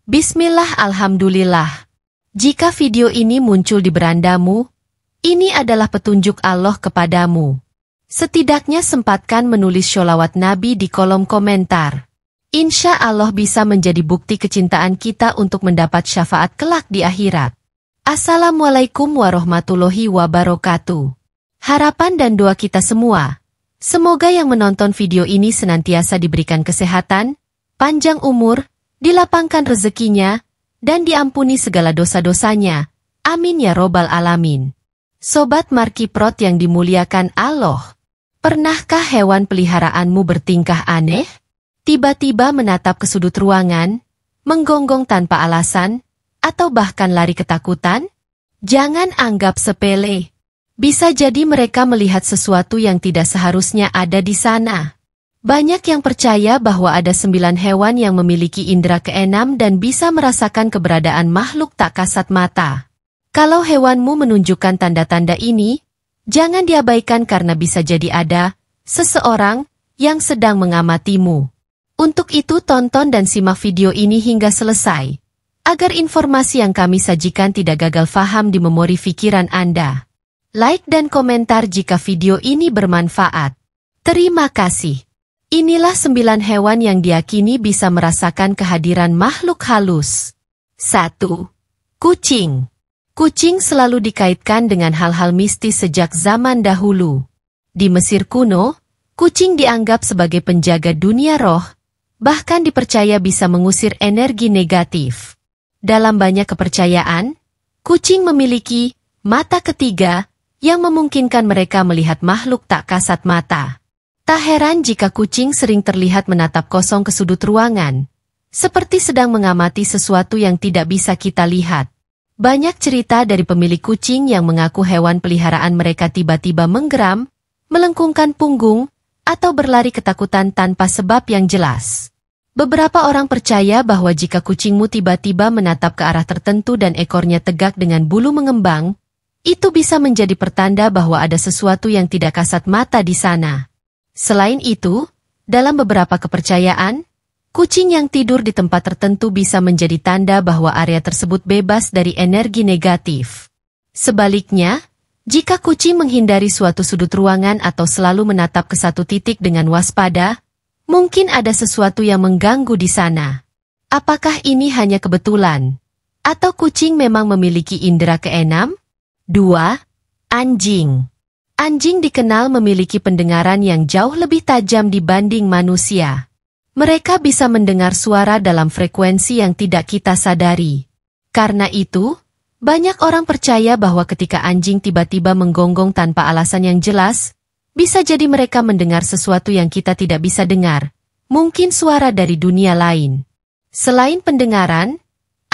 Bismillah, alhamdulillah. Jika video ini muncul di berandamu, ini adalah petunjuk Allah kepadamu. Setidaknya sempatkan menulis sholawat Nabi di kolom komentar. Insya Allah bisa menjadi bukti kecintaan kita untuk mendapat syafaat kelak di akhirat. Assalamualaikum warahmatullahi wabarakatuh. Harapan dan doa kita semua, semoga yang menonton video ini senantiasa diberikan kesehatan, panjang umur, dilapangkan rezekinya, dan diampuni segala dosa-dosanya. Amin ya robbal alamin. Sobat Markiprot yang dimuliakan Allah, pernahkah hewan peliharaanmu bertingkah aneh? Tiba-tiba menatap ke sudut ruangan, menggonggong tanpa alasan, atau bahkan lari ketakutan? Jangan anggap sepele. Bisa jadi mereka melihat sesuatu yang tidak seharusnya ada di sana. Banyak yang percaya bahwa ada 9 hewan yang memiliki indera keenam dan bisa merasakan keberadaan makhluk tak kasat mata. Kalau hewanmu menunjukkan tanda-tanda ini, jangan diabaikan karena bisa jadi ada seseorang yang sedang mengamatimu. Untuk itu tonton dan simak video ini hingga selesai, agar informasi yang kami sajikan tidak gagal faham di memori pikiran Anda. Like dan komentar jika video ini bermanfaat. Terima kasih. Inilah 9 hewan yang diyakini bisa merasakan kehadiran makhluk halus. 1. Kucing. Kucing selalu dikaitkan dengan hal-hal mistis sejak zaman dahulu. Di Mesir kuno, kucing dianggap sebagai penjaga dunia roh, bahkan dipercaya bisa mengusir energi negatif. Dalam banyak kepercayaan, kucing memiliki mata ketiga yang memungkinkan mereka melihat makhluk tak kasat mata. Tak heran jika kucing sering terlihat menatap kosong ke sudut ruangan, seperti sedang mengamati sesuatu yang tidak bisa kita lihat. Banyak cerita dari pemilik kucing yang mengaku hewan peliharaan mereka tiba-tiba menggeram, melengkungkan punggung, atau berlari ketakutan tanpa sebab yang jelas. Beberapa orang percaya bahwa jika kucingmu tiba-tiba menatap ke arah tertentu dan ekornya tegak dengan bulu mengembang, itu bisa menjadi pertanda bahwa ada sesuatu yang tidak kasat mata di sana. Selain itu, dalam beberapa kepercayaan, kucing yang tidur di tempat tertentu bisa menjadi tanda bahwa area tersebut bebas dari energi negatif. Sebaliknya, jika kucing menghindari suatu sudut ruangan atau selalu menatap ke satu titik dengan waspada, mungkin ada sesuatu yang mengganggu di sana. Apakah ini hanya kebetulan? Atau kucing memang memiliki indera keenam? 2. Anjing. Anjing dikenal memiliki pendengaran yang jauh lebih tajam dibanding manusia. Mereka bisa mendengar suara dalam frekuensi yang tidak kita sadari. Karena itu, banyak orang percaya bahwa ketika anjing tiba-tiba menggonggong tanpa alasan yang jelas, bisa jadi mereka mendengar sesuatu yang kita tidak bisa dengar, mungkin suara dari dunia lain. Selain pendengaran,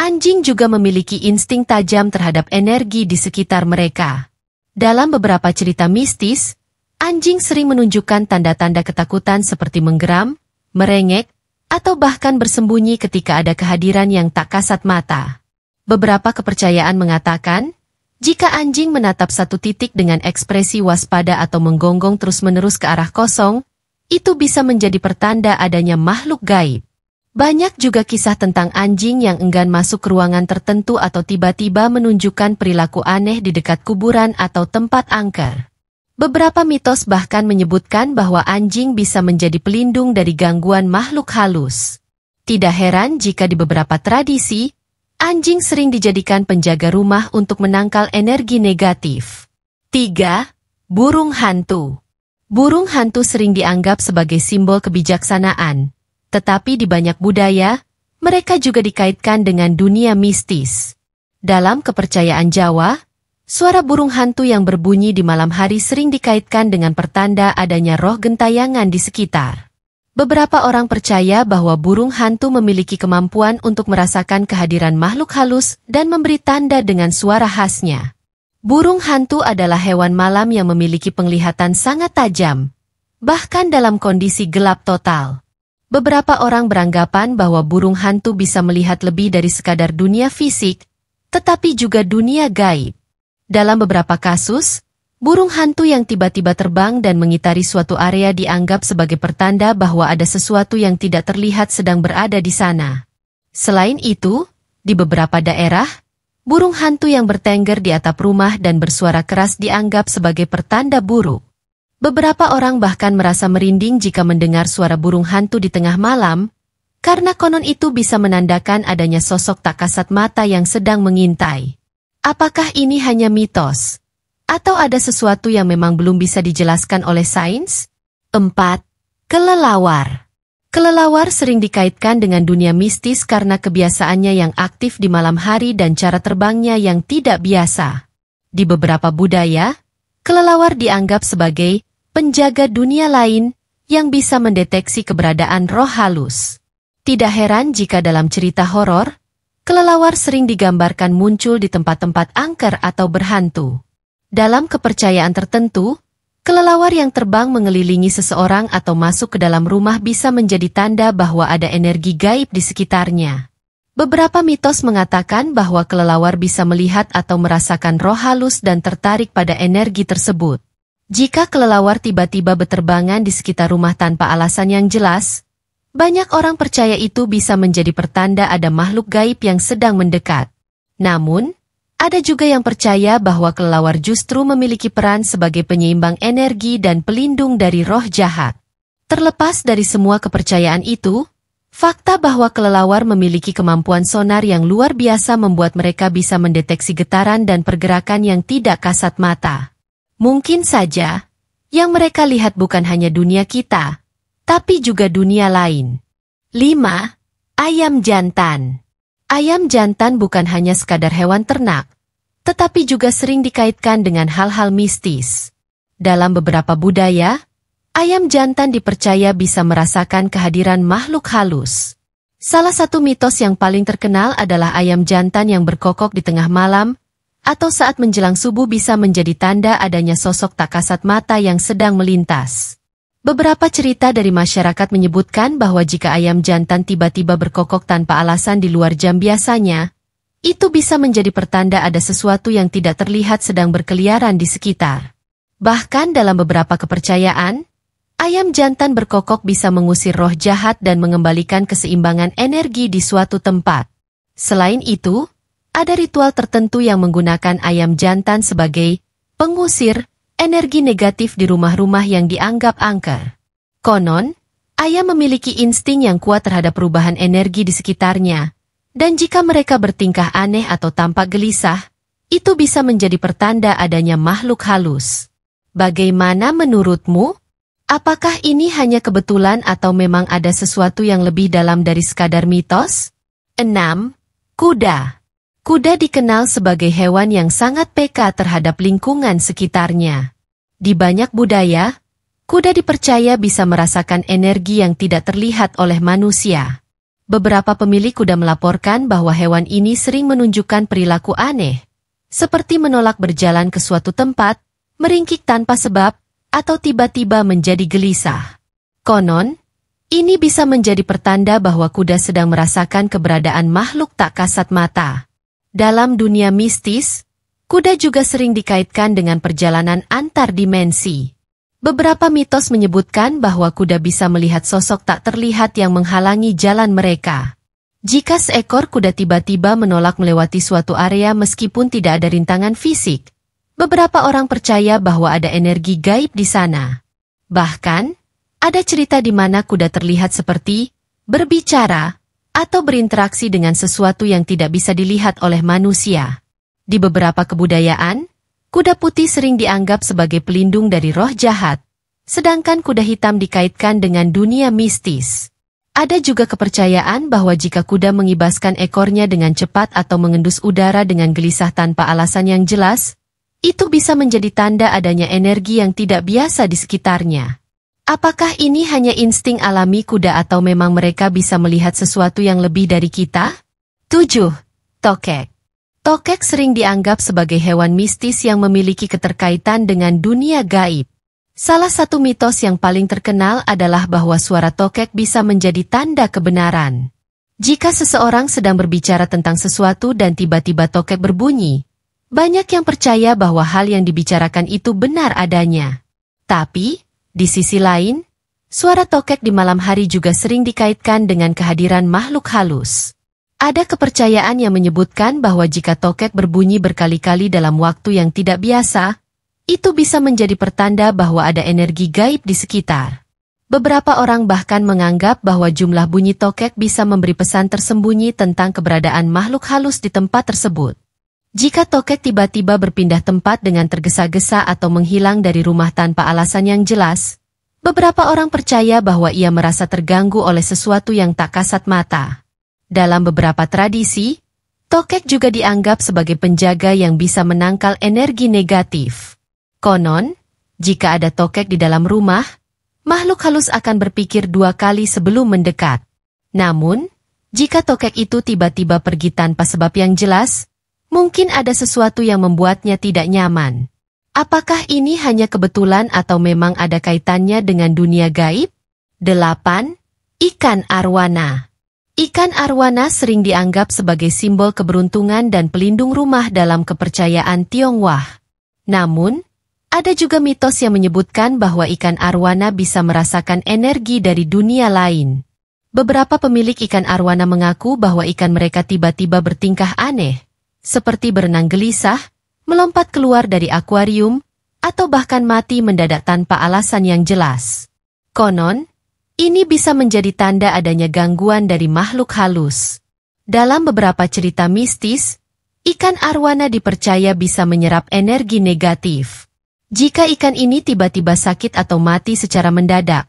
anjing juga memiliki insting tajam terhadap energi di sekitar mereka. Dalam beberapa cerita mistis, anjing sering menunjukkan tanda-tanda ketakutan seperti menggeram, merengek, atau bahkan bersembunyi ketika ada kehadiran yang tak kasat mata. Beberapa kepercayaan mengatakan, jika anjing menatap satu titik dengan ekspresi waspada atau menggonggong terus-menerus ke arah kosong, itu bisa menjadi pertanda adanya makhluk gaib. Banyak juga kisah tentang anjing yang enggan masuk ke ruangan tertentu atau tiba-tiba menunjukkan perilaku aneh di dekat kuburan atau tempat angker. Beberapa mitos bahkan menyebutkan bahwa anjing bisa menjadi pelindung dari gangguan makhluk halus. Tidak heran jika di beberapa tradisi, anjing sering dijadikan penjaga rumah untuk menangkal energi negatif. 3. Burung hantu. Burung hantu sering dianggap sebagai simbol kebijaksanaan, tetapi di banyak budaya, mereka juga dikaitkan dengan dunia mistis. Dalam kepercayaan Jawa, suara burung hantu yang berbunyi di malam hari sering dikaitkan dengan pertanda adanya roh gentayangan di sekitar. Beberapa orang percaya bahwa burung hantu memiliki kemampuan untuk merasakan kehadiran makhluk halus dan memberi tanda dengan suara khasnya. Burung hantu adalah hewan malam yang memiliki penglihatan sangat tajam, bahkan dalam kondisi gelap total. Beberapa orang beranggapan bahwa burung hantu bisa melihat lebih dari sekadar dunia fisik, tetapi juga dunia gaib. Dalam beberapa kasus, burung hantu yang tiba-tiba terbang dan mengitari suatu area dianggap sebagai pertanda bahwa ada sesuatu yang tidak terlihat sedang berada di sana. Selain itu, di beberapa daerah, burung hantu yang bertengger di atap rumah dan bersuara keras dianggap sebagai pertanda buruk. Beberapa orang bahkan merasa merinding jika mendengar suara burung hantu di tengah malam, karena konon itu bisa menandakan adanya sosok tak kasat mata yang sedang mengintai. Apakah ini hanya mitos? Atau ada sesuatu yang memang belum bisa dijelaskan oleh sains? 4. Kelelawar. Kelelawar sering dikaitkan dengan dunia mistis karena kebiasaannya yang aktif di malam hari dan cara terbangnya yang tidak biasa. Di beberapa budaya, kelelawar dianggap sebagai penjaga dunia lain yang bisa mendeteksi keberadaan roh halus. Tidak heran jika dalam cerita horor, kelelawar sering digambarkan muncul di tempat-tempat angker atau berhantu. Dalam kepercayaan tertentu, kelelawar yang terbang mengelilingi seseorang atau masuk ke dalam rumah bisa menjadi tanda bahwa ada energi gaib di sekitarnya. Beberapa mitos mengatakan bahwa kelelawar bisa melihat atau merasakan roh halus dan tertarik pada energi tersebut. Jika kelelawar tiba-tiba berterbangan di sekitar rumah tanpa alasan yang jelas, banyak orang percaya itu bisa menjadi pertanda ada makhluk gaib yang sedang mendekat. Namun, ada juga yang percaya bahwa kelelawar justru memiliki peran sebagai penyeimbang energi dan pelindung dari roh jahat. Terlepas dari semua kepercayaan itu, fakta bahwa kelelawar memiliki kemampuan sonar yang luar biasa membuat mereka bisa mendeteksi getaran dan pergerakan yang tidak kasat mata. Mungkin saja, yang mereka lihat bukan hanya dunia kita, tapi juga dunia lain. 5. Ayam jantan. Ayam jantan bukan hanya sekadar hewan ternak, tetapi juga sering dikaitkan dengan hal-hal mistis. Dalam beberapa budaya, ayam jantan dipercaya bisa merasakan kehadiran makhluk halus. Salah satu mitos yang paling terkenal adalah ayam jantan yang berkokok di tengah malam, atau saat menjelang subuh bisa menjadi tanda adanya sosok tak kasat mata yang sedang melintas. Beberapa cerita dari masyarakat menyebutkan bahwa jika ayam jantan tiba-tiba berkokok tanpa alasan di luar jam biasanya, itu bisa menjadi pertanda ada sesuatu yang tidak terlihat sedang berkeliaran di sekitar. Bahkan dalam beberapa kepercayaan, ayam jantan berkokok bisa mengusir roh jahat dan mengembalikan keseimbangan energi di suatu tempat. Selain itu, ada ritual tertentu yang menggunakan ayam jantan sebagai pengusir energi negatif di rumah-rumah yang dianggap angker. Konon, ayam memiliki insting yang kuat terhadap perubahan energi di sekitarnya, dan jika mereka bertingkah aneh atau tampak gelisah, itu bisa menjadi pertanda adanya makhluk halus. Bagaimana menurutmu? Apakah ini hanya kebetulan atau memang ada sesuatu yang lebih dalam dari sekadar mitos? 6. Kuda. Kuda dikenal sebagai hewan yang sangat peka terhadap lingkungan sekitarnya. Di banyak budaya, kuda dipercaya bisa merasakan energi yang tidak terlihat oleh manusia. Beberapa pemilik kuda melaporkan bahwa hewan ini sering menunjukkan perilaku aneh, seperti menolak berjalan ke suatu tempat, meringkik tanpa sebab, atau tiba-tiba menjadi gelisah. Konon, ini bisa menjadi pertanda bahwa kuda sedang merasakan keberadaan makhluk tak kasat mata. Dalam dunia mistis, kuda juga sering dikaitkan dengan perjalanan antar dimensi. Beberapa mitos menyebutkan bahwa kuda bisa melihat sosok tak terlihat yang menghalangi jalan mereka. Jika seekor kuda tiba-tiba menolak melewati suatu area meskipun tidak ada rintangan fisik, beberapa orang percaya bahwa ada energi gaib di sana. Bahkan, ada cerita di mana kuda terlihat seperti berbicara atau berinteraksi dengan sesuatu yang tidak bisa dilihat oleh manusia. Di beberapa kebudayaan, kuda putih sering dianggap sebagai pelindung dari roh jahat, sedangkan kuda hitam dikaitkan dengan dunia mistis. Ada juga kepercayaan bahwa jika kuda mengibaskan ekornya dengan cepat atau mengendus udara dengan gelisah tanpa alasan yang jelas, itu bisa menjadi tanda adanya energi yang tidak biasa di sekitarnya. Apakah ini hanya insting alami kuda atau memang mereka bisa melihat sesuatu yang lebih dari kita? 7. Tokek. Tokek sering dianggap sebagai hewan mistis yang memiliki keterkaitan dengan dunia gaib. Salah satu mitos yang paling terkenal adalah bahwa suara tokek bisa menjadi tanda kebenaran. Jika seseorang sedang berbicara tentang sesuatu dan tiba-tiba tokek berbunyi, banyak yang percaya bahwa hal yang dibicarakan itu benar adanya. Tapi, di sisi lain, suara tokek di malam hari juga sering dikaitkan dengan kehadiran makhluk halus. Ada kepercayaan yang menyebutkan bahwa jika tokek berbunyi berkali-kali dalam waktu yang tidak biasa, itu bisa menjadi pertanda bahwa ada energi gaib di sekitar. Beberapa orang bahkan menganggap bahwa jumlah bunyi tokek bisa memberi pesan tersembunyi tentang keberadaan makhluk halus di tempat tersebut. Jika tokek tiba-tiba berpindah tempat dengan tergesa-gesa atau menghilang dari rumah tanpa alasan yang jelas, beberapa orang percaya bahwa ia merasa terganggu oleh sesuatu yang tak kasat mata. Dalam beberapa tradisi, tokek juga dianggap sebagai penjaga yang bisa menangkal energi negatif. Konon, jika ada tokek di dalam rumah, makhluk halus akan berpikir 2 kali sebelum mendekat. Namun, jika tokek itu tiba-tiba pergi tanpa sebab yang jelas, mungkin ada sesuatu yang membuatnya tidak nyaman. Apakah ini hanya kebetulan atau memang ada kaitannya dengan dunia gaib? 8. Ikan arwana. Ikan arwana sering dianggap sebagai simbol keberuntungan dan pelindung rumah dalam kepercayaan Tionghoa. Namun, ada juga mitos yang menyebutkan bahwa ikan arwana bisa merasakan energi dari dunia lain. Beberapa pemilik ikan arwana mengaku bahwa ikan mereka tiba-tiba bertingkah aneh, seperti berenang gelisah, melompat keluar dari akuarium, atau bahkan mati mendadak tanpa alasan yang jelas. Konon, ini bisa menjadi tanda adanya gangguan dari makhluk halus. Dalam beberapa cerita mistis, ikan arwana dipercaya bisa menyerap energi negatif. Jika ikan ini tiba-tiba sakit atau mati secara mendadak,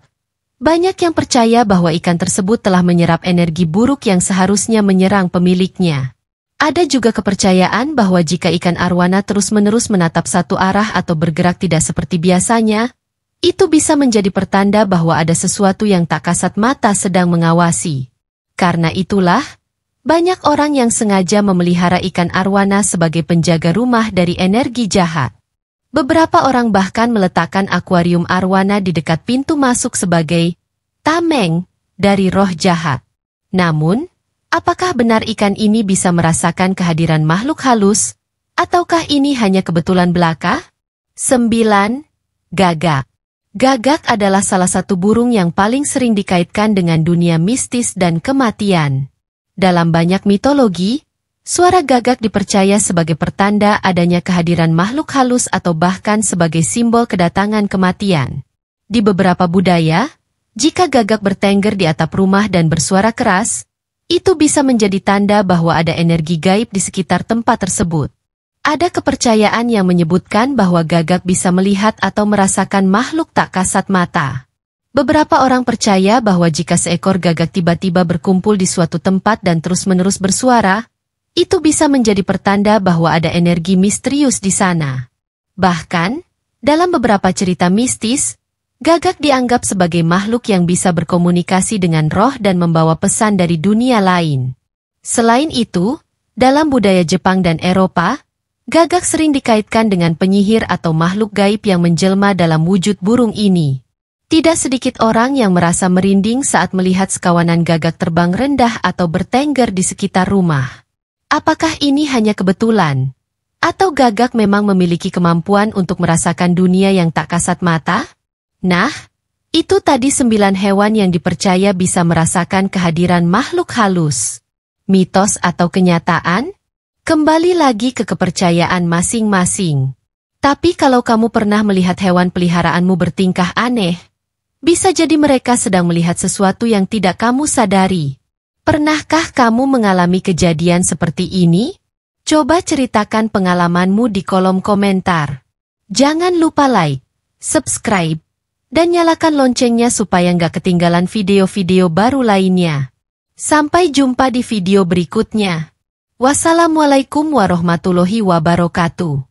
banyak yang percaya bahwa ikan tersebut telah menyerap energi buruk yang seharusnya menyerang pemiliknya. Ada juga kepercayaan bahwa jika ikan arwana terus-menerus menatap satu arah atau bergerak tidak seperti biasanya, itu bisa menjadi pertanda bahwa ada sesuatu yang tak kasat mata sedang mengawasi. Karena itulah, banyak orang yang sengaja memelihara ikan arwana sebagai penjaga rumah dari energi jahat. Beberapa orang bahkan meletakkan akuarium arwana di dekat pintu masuk sebagai tameng dari roh jahat. Namun, apakah benar ikan ini bisa merasakan kehadiran makhluk halus, ataukah ini hanya kebetulan belaka? 9. Gagak. Gagak adalah salah satu burung yang paling sering dikaitkan dengan dunia mistis dan kematian. Dalam banyak mitologi, suara gagak dipercaya sebagai pertanda adanya kehadiran makhluk halus atau bahkan sebagai simbol kedatangan kematian. Di beberapa budaya, jika gagak bertengger di atap rumah dan bersuara keras, itu bisa menjadi tanda bahwa ada energi gaib di sekitar tempat tersebut. Ada kepercayaan yang menyebutkan bahwa gagak bisa melihat atau merasakan makhluk tak kasat mata. Beberapa orang percaya bahwa jika seekor gagak tiba-tiba berkumpul di suatu tempat dan terus-menerus bersuara, itu bisa menjadi pertanda bahwa ada energi misterius di sana. Bahkan, dalam beberapa cerita mistis, gagak dianggap sebagai makhluk yang bisa berkomunikasi dengan roh dan membawa pesan dari dunia lain. Selain itu, dalam budaya Jepang dan Eropa, gagak sering dikaitkan dengan penyihir atau makhluk gaib yang menjelma dalam wujud burung ini. Tidak sedikit orang yang merasa merinding saat melihat sekawanan gagak terbang rendah atau bertengger di sekitar rumah. Apakah ini hanya kebetulan? Atau gagak memang memiliki kemampuan untuk merasakan dunia yang tak kasat mata? Nah, itu tadi 9 hewan yang dipercaya bisa merasakan kehadiran makhluk halus. Mitos atau kenyataan? Kembali lagi ke kepercayaan masing-masing. Tapi kalau kamu pernah melihat hewan peliharaanmu bertingkah aneh, bisa jadi mereka sedang melihat sesuatu yang tidak kamu sadari. Pernahkah kamu mengalami kejadian seperti ini? Coba ceritakan pengalamanmu di kolom komentar. Jangan lupa like, subscribe, dan nyalakan loncengnya supaya nggak ketinggalan video-video baru lainnya. Sampai jumpa di video berikutnya. Wassalamualaikum warahmatullahi wabarakatuh.